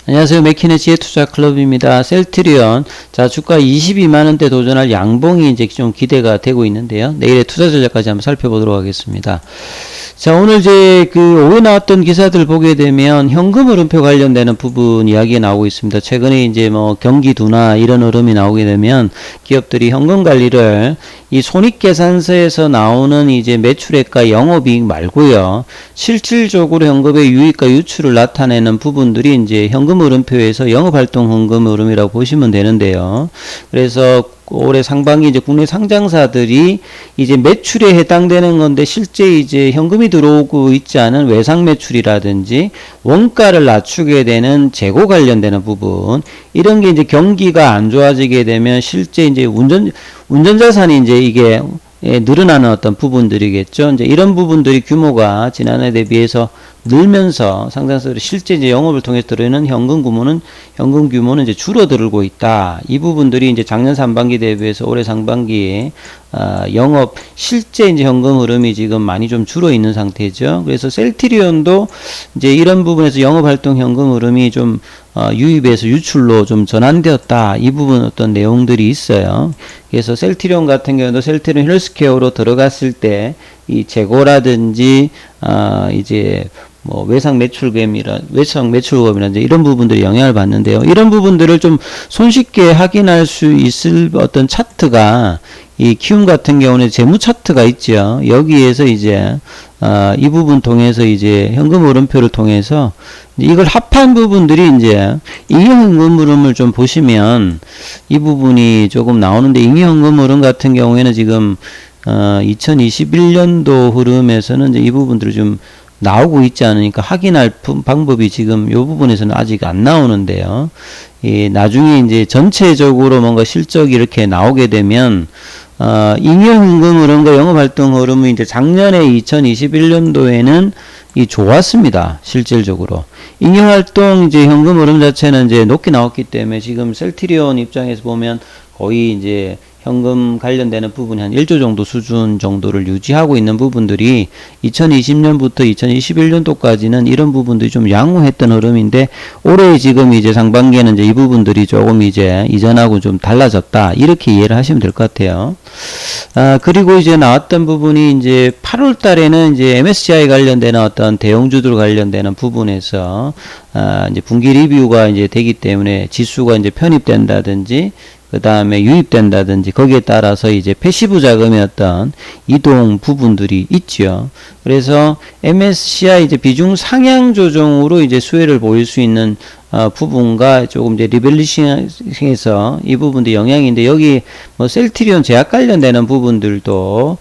안녕하세요. 맥킨의 지혜투자클럽입니다. 셀트리온. 자, 주가 22만원대 도전할 양봉이 이제 좀 기대가 되고 있는데요. 내일의 투자 전략까지 한번 살펴보도록 하겠습니다. 자, 오늘 이제 오후에 나왔던 기사들 보게 되면 현금 흐름표 관련되는 부분 이야기가 나오고 있습니다. 최근에 이제 뭐 경기 둔화 이런 흐름이 나오게 되면 기업들이 현금 관리를 이 손익계산서에서 나오는 이제 매출액과 영업이익 말고요. 실질적으로 현금의 유입과 유출을 나타내는 부분들이 이제 현금 흐름표에서 영업활동 현금 흐름이라고 보시면 되는데요. 그래서 올해 상반기 이제 국내 상장사들이 이제 매출에 해당되는 건데 실제 이제 현금이 들어오고 있지 않은 외상 매출이라든지 원가를 낮추게 되는 재고 관련되는 부분, 이런 게 이제 경기가 안 좋아지게 되면 실제 이제 운전자산이 이제 이게 늘어나는 어떤 부분들이겠죠. 이제 이런 부분들이 규모가 지난해 대비해서 늘면서 상장사들이 실제 이제 영업을 통해서 들어오는 현금 규모는 이제 줄어들고 있다. 이 부분들이 이제 작년 상반기 대비해서 올해 상반기에 영업 실제 이제 현금 흐름이 지금 많이 좀 줄어 있는 상태죠. 그래서 셀트리온도 이제 이런 부분에서 영업 활동 현금 흐름이 좀 유입에서 유출로 좀 전환되었다. 이 부분 어떤 내용들이 있어요. 그래서 셀트리온 같은 경우도 셀트리온 헬스케어로 들어갔을 때 이 재고라든지 이제 뭐 외상 매출금이라든지 이런 부분들이 영향을 받는데요. 이런 부분들을 좀 손쉽게 확인할 수 있을 어떤 차트가 이 키움 같은 경우는 재무 차트가 있죠. 여기에서 이제 이 부분 통해서 이제 현금 흐름표를 통해서 이걸 합한 부분들이 이제 잉여현금 흐름을 좀 보시면 이 부분이 조금 나오는데, 잉여현금 흐름 같은 경우에는 지금 2021년도 흐름에서는 이제 이 부분들이 좀 나오고 있지 않으니까 확인할 방법이 지금 이 부분에서는 아직 안 나오는데요. 나중에 이제 전체적으로 뭔가 실적이 이렇게 나오게 되면 잉여현금 흐름과 영업활동 흐름이 이제 작년에 2021년도에는 좋았습니다. 실질적으로. 잉여활동 이제 현금 흐름 자체는 이제 높게 나왔기 때문에 지금 셀트리온 입장에서 보면 거의 이제 현금 관련되는 부분이 한 1조 정도 수준 정도를 유지하고 있는 부분들이 2020년부터 2021년도까지는 이런 부분들이 좀 양호했던 흐름인데, 올해 지금 이제 상반기에는 이제 이 부분들이 조금 이제 이전하고 좀 달라졌다. 이렇게 이해를 하시면 될 것 같아요. 그리고 이제 나왔던 부분이 이제 8월 달에는 이제 MSCI 관련되는 어떤 대형주들 관련되는 부분에서 이제 분기 리뷰가 이제 되기 때문에 지수가 이제 편입된다든지 그 다음에 유입된다든지 거기에 따라서 이제 패시브 자금의 어떤 이동 부분들이 있죠. 그래서 MSCI 이제 비중 상향 조정으로 이제 수혜를 보일 수 있는 부분과 조금 이제 리밸런싱해서 이 부분도 영향인데, 여기 뭐 셀트리온 제약 관련되는 부분들도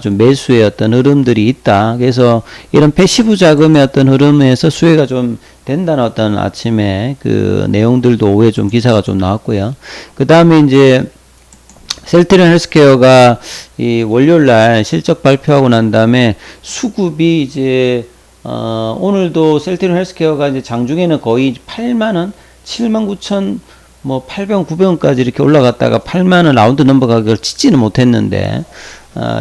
좀 매수의 어떤 흐름들이 있다. 그래서 이런 패시브 자금의 어떤 흐름에서 수혜가 좀 된다는 어떤 아침에 그 내용들도 오후에 좀 기사가 좀 나왔고요. 그 다음에 이제 셀트리온 헬스케어가 이 월요일날 실적 발표하고 난 다음에 수급이 이제 오늘도 셀트리온 헬스케어가 이제 장중에는 거의 8만원, 79,000 뭐 800원, 900원까지 이렇게 올라갔다가 8만원 라운드 넘버 가격을 찍지는 못했는데,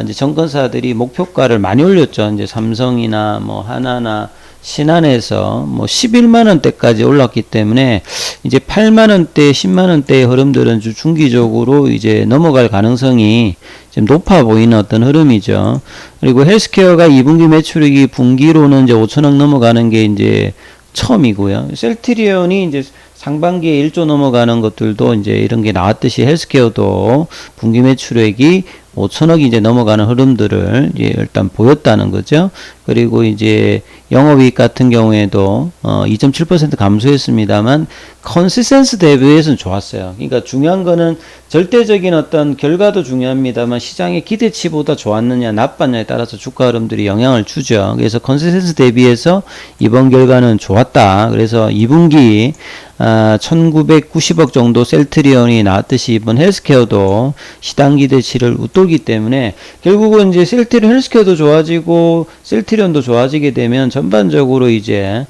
이제 정권사들이 목표가를 많이 올렸죠. 이제 삼성이나 뭐 하나나 신한에서 뭐 11만원대까지 올랐기 때문에 이제 8만원대, 10만원대의 흐름들은 중기적으로 이제 넘어갈 가능성이 좀 높아 보이는 어떤 흐름이죠. 그리고 헬스케어가 2분기 매출액이 분기로는 이제 5천억 넘어가는 게 이제 처음이고요. 셀트리온이 이제 상반기에 1조 넘어가는 것들도 이제 이런 게 나왔듯이 헬스케어도 분기 매출액이 5천억이 이제 넘어가는 흐름들을 이제 일단 보였다는 거죠. 그리고 이제 영업이익 같은 경우에도 2.7% 감소했습니다만 컨시스턴스 대비해서는 좋았어요. 그러니까 중요한 거는 절대적인 어떤 결과도 중요합니다만 시장의 기대치보다 좋았느냐 나빴느냐에 따라서 주가 흐름들이 영향을 주죠. 그래서 컨시스턴스 대비해서 이번 결과는 좋았다. 그래서 2분기 1990억 정도 셀트리온이 나왔듯이 이번 헬스케어도 시장 기대치를 웃돌기 때문에 결국은 이제 셀트리온 헬스케어도 좋아지고 셀트리온도 좋아지게 되면 전반적으로 이제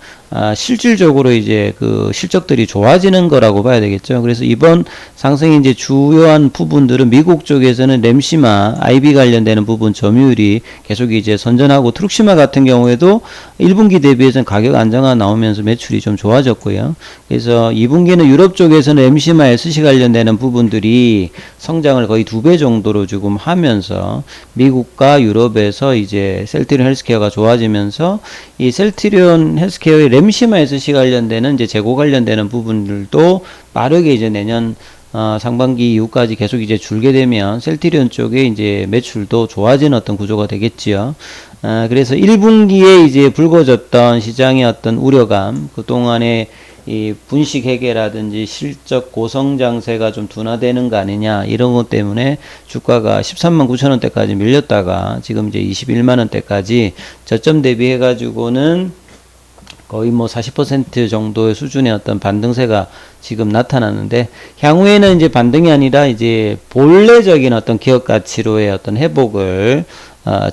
실질적으로 이제 그 실적들이 좋아지는 거라고 봐야 되겠죠. 그래서 이번 상승의 이제 주요한 부분들은 미국 쪽에서는 램시마, IB 관련되는 부분 점유율이 계속 이제 선전하고 트룩시마 같은 경우에도 1분기 대비해서는 가격 안정화 나오면서 매출이 좀 좋아졌고요. 그래서 2분기는 유럽 쪽에서는 램시마, SC 관련되는 부분들이 성장을 거의 2배 정도로 지금 하면서 미국과 유럽에서 이제 셀트리온 헬스케어가 좋아지면서 이 셀트리온 헬스케어의 램시마 SC 관련되는 이제 재고 관련되는 부분들도 빠르게 이제 내년 상반기 이후까지 계속 이제 줄게 되면 셀트리온 쪽에 이제 매출도 좋아지는 어떤 구조가 되겠지요. 그래서 1분기에 이제 불거졌던 시장의 어떤 우려감, 그동안에 이 분식 회계라든지 실적 고성장세가 좀 둔화되는 거 아니냐 이런 것 때문에 주가가 13만 9천 원대까지 밀렸다가 지금 이제 21만 원대까지 저점 대비해 가지고는 거의 뭐 40% 정도의 수준의 어떤 반등세가 지금 나타나는데, 향후에는 이제 반등이 아니라 이제 본래적인 어떤 기업 가치로의 어떤 회복을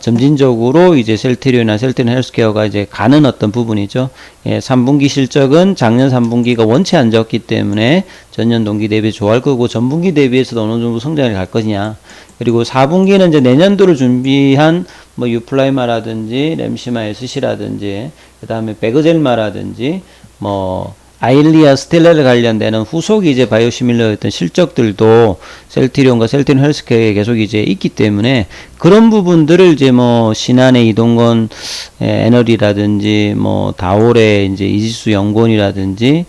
점진적으로 이제 셀트리온이나 셀트리온 헬스케어가 이제 가는 어떤 부분이죠. 3분기 실적은 작년 3분기가 원체 안 좋았기 때문에 전년 동기 대비 좋아할 거고, 전분기 대비해서도 어느 정도 성장을 갈 것이냐. 그리고 4분기는 이제 내년도를 준비한 뭐 유플라이마라든지 램시마 SC라든지 그 다음에 베그젤마라든지 뭐 아일리아 스텔라를 관련되는 후속 이제 바이오시밀러 어떤 실적들도 셀트리온과 셀트리온 헬스케어에 계속 이제 있기 때문에 그런 부분들을 이제 뭐 신한의 이동건 애널이라든지 뭐 다올의 이제 이지수 연구원이라든지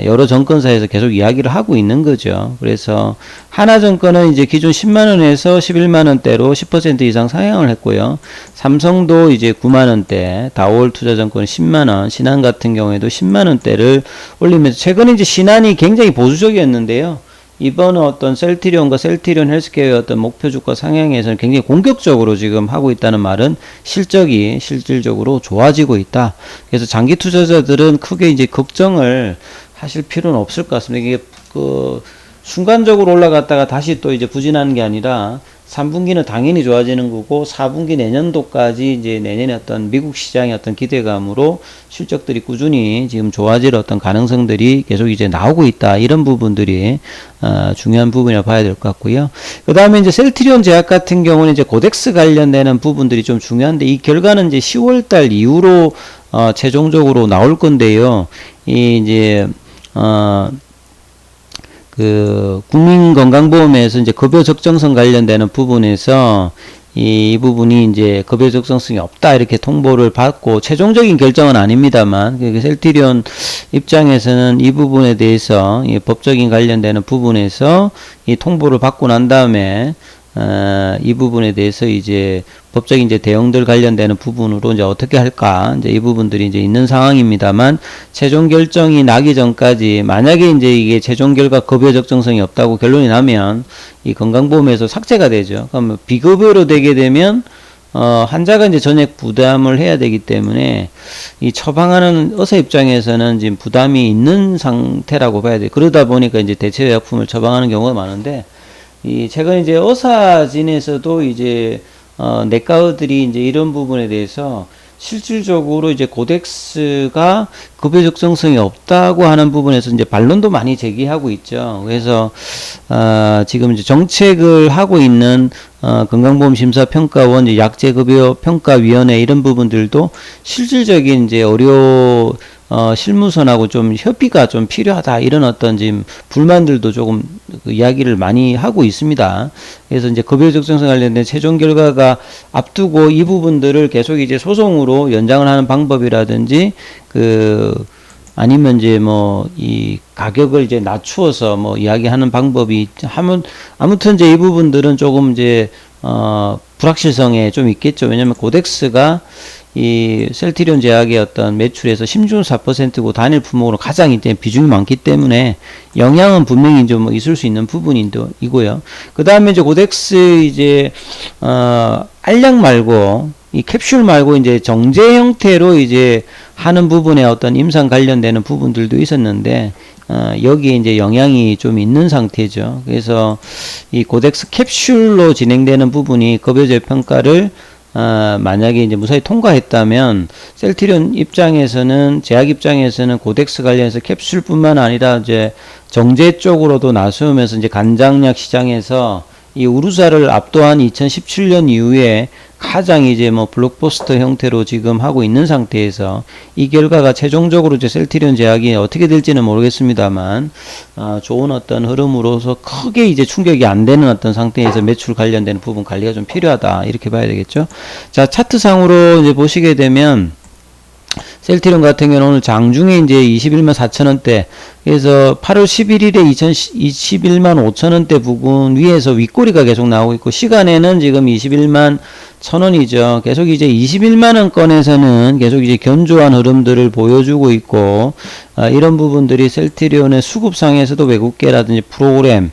여러 정권사에서 계속 이야기를 하고 있는 거죠. 그래서 하나증권은 이제 기존 10만원에서 11만원대로 10% 이상 상향을 했고요. 삼성도 이제 9만원대, 다올 투자증권은 10만원, 신한 같은 경우에도 10만원대를 올리면서, 최근에 이제 신한이 굉장히 보수적이었는데요. 이번 어떤 셀트리온과 셀트리온 헬스케어의 어떤 목표 주가 상향에서는 굉장히 공격적으로 지금 하고 있다는 말은 실적이 실질적으로 좋아지고 있다. 그래서 장기 투자자들은 크게 이제 걱정을 하실 필요는 없을 것 같습니다. 이게 그 순간적으로 올라갔다가 다시 또 이제 부진하는 게 아니라 3분기는 당연히 좋아지는 거고 4분기 내년도까지 이제 내년에 어떤 미국 시장의 어떤 기대감으로 실적들이 꾸준히 지금 좋아질 어떤 가능성들이 계속 이제 나오고 있다. 이런 부분들이 중요한 부분이라 봐야 될 것 같고요. 그 다음에 이제 셀트리온 제약 같은 경우는 이제 고덱스 관련되는 부분들이 좀 중요한데, 이 결과는 이제 10월달 이후로 최종적으로 나올 건데요. 이 이제 그 국민건강보험에서 이제 급여 적정성 관련되는 부분에서 이 부분이 이제 급여 적정성이 없다 이렇게 통보를 받고, 최종적인 결정은 아닙니다만 셀트리온 입장에서는 이 부분에 대해서 이 법적인 관련되는 부분에서 이 통보를 받고 난 다음에 이 부분에 대해서 이제 법적인 이제 대응들 관련되는 부분으로 이제 어떻게 할까, 이제 이 부분들이 이제 있는 상황입니다만, 최종 결정이 나기 전까지 만약에 이제 이게 최종 결과 급여 적정성이 없다고 결론이 나면 이 건강보험에서 삭제가 되죠. 그럼 비급여로 되게 되면 환자가 이제 전액 부담을 해야 되기 때문에 이 처방하는 의사 입장에서는 지금 부담이 있는 상태라고 봐야 돼요. 그러다 보니까 이제 대체의약품을 처방하는 경우가 많은데, 이 최근 이제 의사진에서도 이제 내과의들이 이제 이런 부분에 대해서 실질적으로 이제 고덱스가 급여 적정성이 없다고 하는 부분에서 이제 반론도 많이 제기하고 있죠. 그래서 지금 이제 정책을 하고 있는 건강보험심사평가원, 이제 약제급여평가위원회 이런 부분들도 실질적인 이제 실무선하고 좀 협의가 좀 필요하다, 이런 어떤 지금 불만들도 조금 이야기를 많이 하고 있습니다. 그래서 이제 급여 적정성 관련된 최종 결과가 앞두고 이 부분들을 계속 이제 소송으로 연장을 하는 방법이라든지 아니면 이제 뭐 이 가격을 이제 낮추어서 뭐 이야기하는 방법이 하면, 아무튼 이제 이 부분들은 조금 이제 불확실성에 좀 있겠죠. 왜냐면 고덱스가 이 셀트리온 제약의 어떤 매출에서 14%고 단일 품목으로 가장 이제 비중이 많기 때문에 영향은 분명히 좀 있을 수 있는 부분이고요. 그 다음에 이제 고덱스 이제 알약 말고 이 캡슐 말고 이제 정제 형태로 이제 하는 부분에 어떤 임상 관련되는 부분들도 있었는데 여기에 이제 영향이 좀 있는 상태죠. 그래서 이 고덱스 캡슐로 진행되는 부분이 급여제 평가를 만약에 이제 무사히 통과했다면 셀트리온 입장에서는 제약 입장에서는 고덱스 관련해서 캡슐뿐만 아니라 이제 정제 쪽으로도 나서면서 이제 간장약 시장에서 이 우루사를 압도한 2017년 이후에 가장 이제 뭐 블록버스터 형태로 지금 하고 있는 상태에서 이 결과가 최종적으로 이제 셀트리온 제약이 어떻게 될지는 모르겠습니다만 좋은 어떤 흐름으로서 크게 이제 충격이 안 되는 어떤 상태에서 매출 관련되는 부분 관리가 좀 필요하다 이렇게 봐야 되겠죠. 자, 차트상으로 이제 보시게 되면 셀트리온 같은 경우는 오늘 장중에 이제 21만 4천원대, 그래서 8월 11일에 21만 5천원대 부근 위에서 윗꼬리가 계속 나오고 있고, 시간에는 지금 21만 1,000원이죠. 계속 이제 21만원권에서는 계속 이제 견조한 흐름들을 보여주고 있고, 이런 부분들이 셀트리온의 수급상에서도 외국계라든지 프로그램,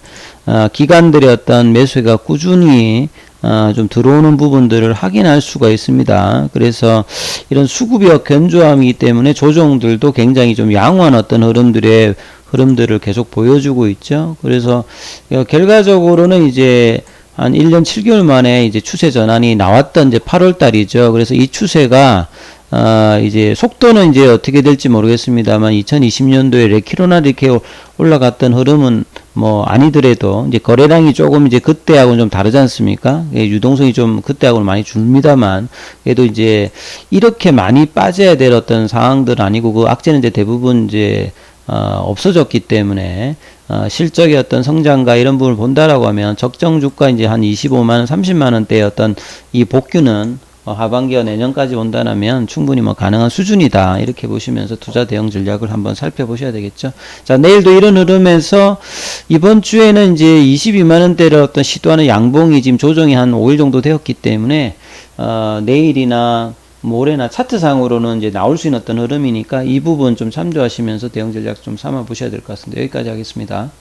기관들의 어떤 매수가 꾸준히 좀 들어오는 부분들을 확인할 수가 있습니다. 그래서 이런 수급이 견조함이기 때문에 조정들도 굉장히 좀 양호한 어떤 흐름들을 계속 보여주고 있죠. 그래서 결과적으로는 이제 한 1년 7개월 만에 이제 추세 전환이 나왔던 이제 8월 달이죠. 그래서 이 추세가 이제 속도는 이제 어떻게 될지 모르겠습니다만 2020년도에 레키로나 이렇게 올라갔던 흐름은 뭐 아니더라도 이제 거래량이 조금 이제 그때하고는 좀 다르지 않습니까? 유동성이 좀 그때하고는 많이 줍니다만 그래도 이제 이렇게 많이 빠져야 될 어떤 상황들은 아니고 그 악재는 이제 대부분 이제 없어졌기 때문에 실적의 어떤 성장과 이런 부분을 본다라고 하면 적정 주가 이제 한 25만원, 30만원대의 어떤 이 복귀는 하반기와 내년까지 온다면 충분히 뭐 가능한 수준이다 이렇게 보시면서 투자 대응 전략을 한번 살펴보셔야 되겠죠. 자, 내일도 이런 흐름에서 이번 주에는 이제 22만원대를 어떤 시도하는 양봉이 지금 조정이 한 5일 정도 되었기 때문에 내일이나 모레나 차트상으로는 이제 나올 수 있는 어떤 흐름이니까 이 부분 좀 참조하시면서 대응 전략 좀 삼아 보셔야 될 것 같습니다. 여기까지 하겠습니다.